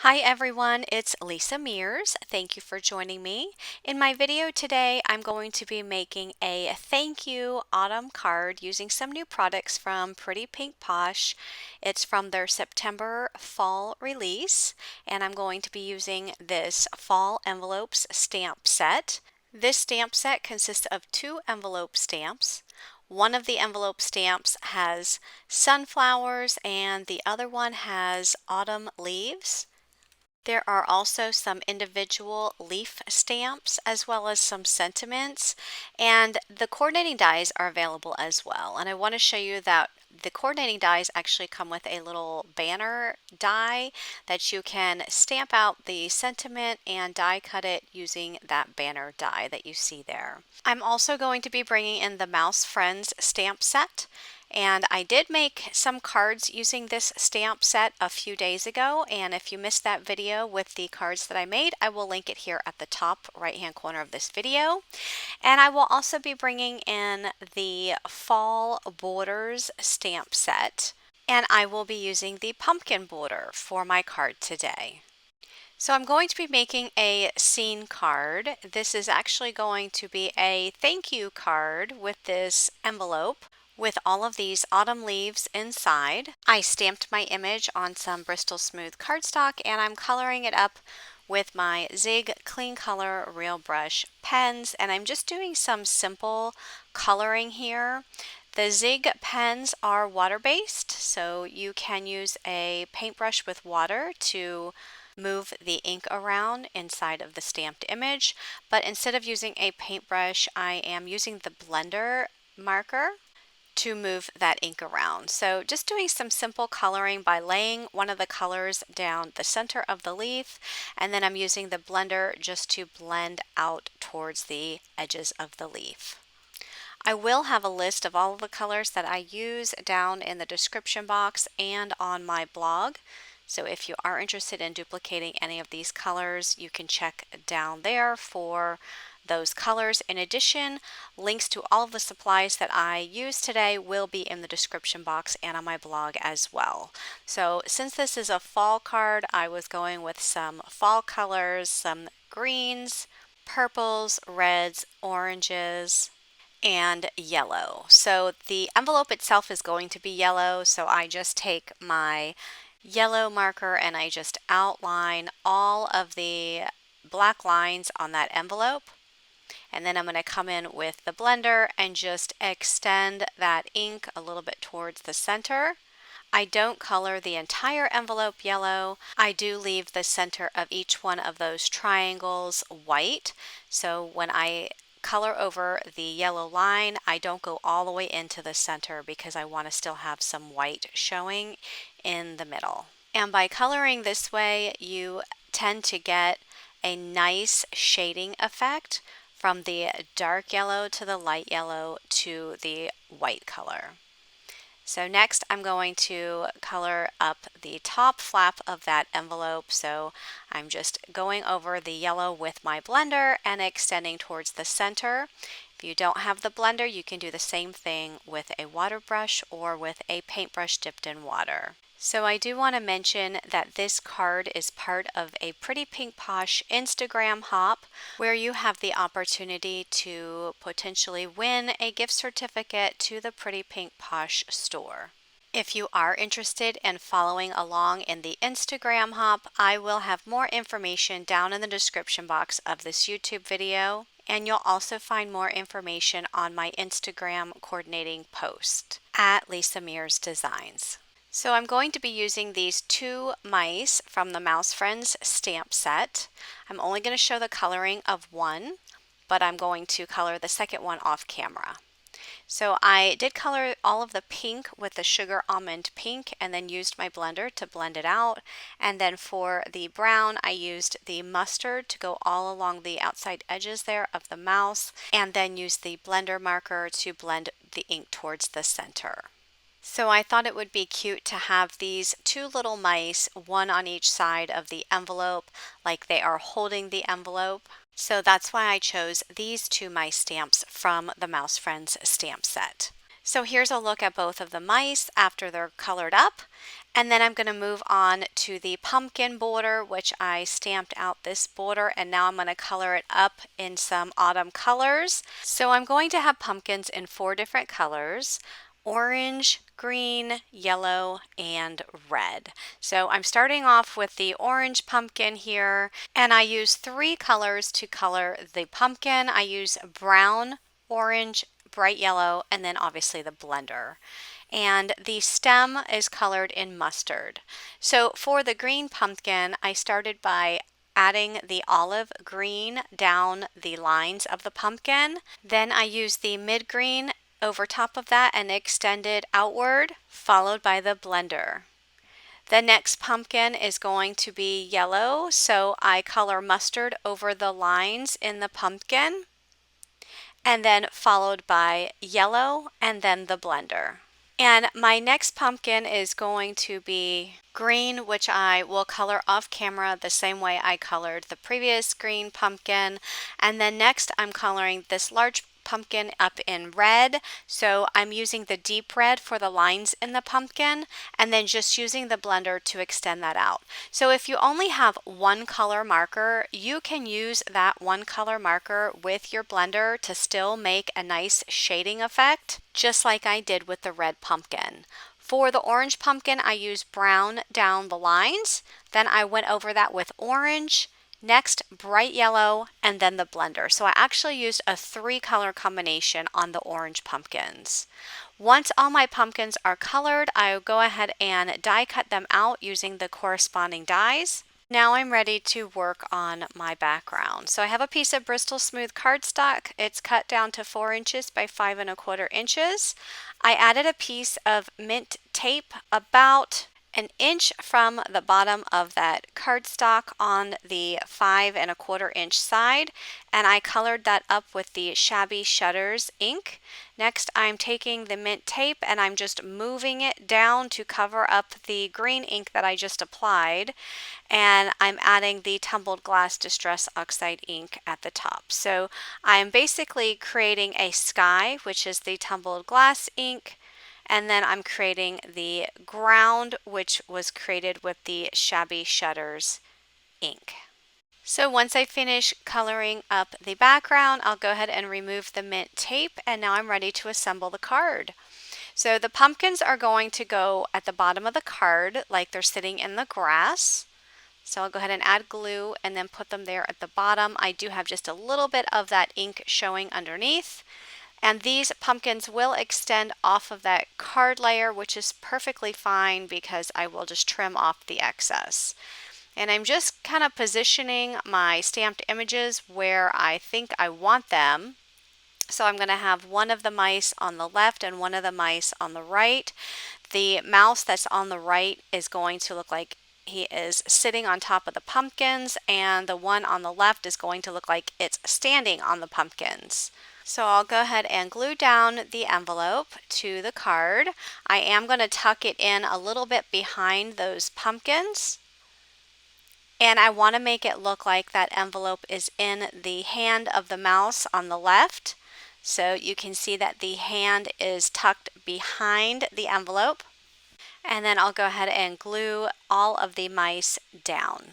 Hi everyone, it's Lisa Mears. Thank you for joining me. In my video today, I'm going to be making a thank you autumn card using some new products from Pretty Pink Posh. It's from their September fall release, and I'm going to be using this fall envelopes stamp set. This stamp set consists of two envelope stamps. One of the envelope stamps has sunflowers and the other one has autumn leaves. There are also some individual leaf stamps as well as some sentiments, and the coordinating dies are available as well. And I want to show you that the coordinating dies actually come with a little banner die that you can stamp out the sentiment and die cut it using that banner die that you see there. I'm also going to be bringing in the Mouse Friends stamp set. And I did make some cards using this stamp set a few days ago, and if you missed that video with the cards that I made, I will link it here at the top right hand corner of this video. And I will also be bringing in the Fall Borders stamp set, and I will be using the pumpkin border for my card today. So I'm going to be making a scene card. This is actually going to be a thank you card with this envelope with all of these autumn leaves inside. I stamped my image on some Bristol smooth cardstock and I'm coloring it up with my Zig Clean Color Real Brush pens, and I'm just doing some simple coloring here. The Zig pens are water-based, so you can use a paintbrush with water to move the ink around inside of the stamped image, but instead of using a paintbrush, I am using the blender marker to move that ink around. So just doing some simple coloring by laying one of the colors down the center of the leaf, and then I'm using the blender just to blend out towards the edges of the leaf. I will have a list of all of the colors that I use down in the description box and on my blog. So if you are interested in duplicating any of these colors, you can check down there for those colors. In addition, links to all of the supplies that I use today will be in the description box and on my blog as well. So since this is a fall card, I was going with some fall colors, some greens, purples, reds, oranges, and yellow. So the envelope itself is going to be yellow, so I just take my yellow marker and I just outline all of the black lines on that envelope. And then I'm going to come in with the blender and just extend that ink a little bit towards the center. I don't color the entire envelope yellow. I do leave the center of each one of those triangles white. So when I color over the yellow line, I don't go all the way into the center because I want to still have some white showing in the middle. And by coloring this way, you tend to get a nice shading effect from the dark yellow to the light yellow to the white color. So next I'm going to color up the top flap of that envelope. So I'm just going over the yellow with my blender and extending towards the center. If you don't have the blender, you can do the same thing with a water brush or with a paintbrush dipped in water. So I do want to mention that this card is part of a Pretty Pink Posh Instagram hop where you have the opportunity to potentially win a gift certificate to the Pretty Pink Posh store. If you are interested in following along in the Instagram hop, I will have more information down in the description box of this YouTube video, and you'll also find more information on my Instagram coordinating post at Lisa Mears Designs. So I'm going to be using these two mice from the Mouse Friends stamp set. I'm only going to show the coloring of one, but I'm going to color the second one off camera. So I did color all of the pink with the sugar almond pink and then used my blender to blend it out. And then for the brown, I used the mustard to go all along the outside edges there of the mouse, and then used the blender marker to blend the ink towards the center. So I thought it would be cute to have these two little mice, one on each side of the envelope, like they are holding the envelope. So that's why I chose these two mice stamps from the Mouse Friends stamp set. So here's a look at both of the mice after they're colored up. And then I'm going to move on to the pumpkin border, which I stamped out this border, and now I'm going to color it up in some autumn colors. So I'm going to have pumpkins in 4 different colors: orange, green, yellow, and red. So I'm starting off with the orange pumpkin here, and I use 3 colors to color the pumpkin. I use brown, orange, bright yellow, and then obviously the blender. And the stem is colored in mustard. So for the green pumpkin, I started by adding the olive green down the lines of the pumpkin. Then I used the mid green over top of that and extended outward, followed by the blender. The next pumpkin is going to be yellow, so I color mustard over the lines in the pumpkin, and then followed by yellow and then the blender. And my next pumpkin is going to be green, which I will color off camera the same way I colored the previous green pumpkin. And then next I'm coloring this large pumpkin up in red. So I'm using the deep red for the lines in the pumpkin and then just using the blender to extend that out. So if you only have one color marker, you can use that one color marker with your blender to still make a nice shading effect, just like I did with the red pumpkin. For the orange pumpkin, I used brown down the lines. Then I went over that with orange, next bright yellow, and then the blender. So I actually used a 3 color combination on the orange pumpkins. Once all my pumpkins are colored, I'll go ahead and die cut them out using the corresponding dies. Now I'm ready to work on my background. So I have a piece of Bristol smooth cardstock. It's cut down to 4 inches by 5 1/4 inches. I added a piece of mint tape about an inch from the bottom of that cardstock on the 5 1/4 inch side, and I colored that up with the Shabby Shutters ink. Next, I'm taking the mint tape and I'm just moving it down to cover up the green ink that I just applied, and I'm adding the Tumbled Glass Distress Oxide ink at the top. So I'm basically creating a sky, which is the Tumbled Glass ink, and then I'm creating the ground, which was created with the Shabby Shutters ink. So once I finish coloring up the background, I'll go ahead and remove the mint tape, and now I'm ready to assemble the card. So the pumpkins are going to go at the bottom of the card like they're sitting in the grass. So I'll go ahead and add glue and then put them there at the bottom. I do have just a little bit of that ink showing underneath. And these pumpkins will extend off of that card layer, which is perfectly fine because I will just trim off the excess. And I'm just kind of positioning my stamped images where I think I want them. So I'm going to have one of the mice on the left and one of the mice on the right. The mouse that's on the right is going to look like he is sitting on top of the pumpkins, and the one on the left is going to look like it's standing on the pumpkins. So I'll go ahead and glue down the envelope to the card. I am going to tuck it in a little bit behind those pumpkins. And I want to make it look like that envelope is in the hand of the mouse on the left. So you can see that the hand is tucked behind the envelope. And then I'll go ahead and glue all of the mice down.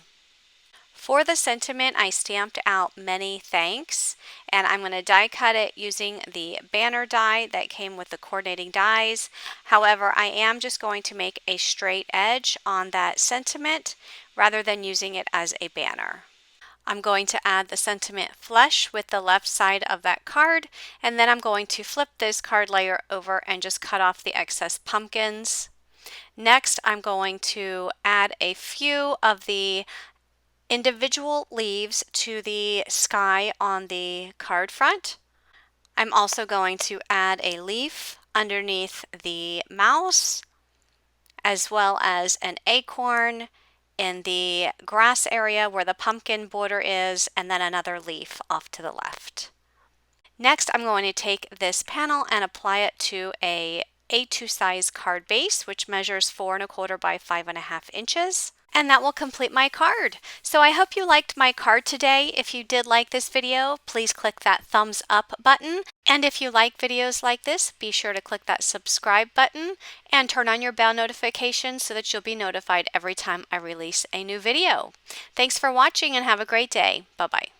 For the sentiment, I stamped out many thanks, and I'm going to die cut it using the banner die that came with the coordinating dies. However, I am just going to make a straight edge on that sentiment rather than using it as a banner. I'm going to add the sentiment flush with the left side of that card, and then I'm going to flip this card layer over and just cut off the excess pumpkins. Next, I'm going to add a few of the individual leaves to the sky on the card front. I'm also going to add a leaf underneath the mouse, as well as an acorn in the grass area where the pumpkin border is, and then another leaf off to the left. Next, I'm going to take this panel and apply it to a A2 size card base, which measures 4 1/4 by 5 1/2 inches. And that will complete my card. So I hope you liked my card today. If you did like this video, please click that thumbs up button. And if you like videos like this, be sure to click that subscribe button and turn on your bell notifications so that you'll be notified every time I release a new video. Thanks for watching and have a great day. Bye-bye.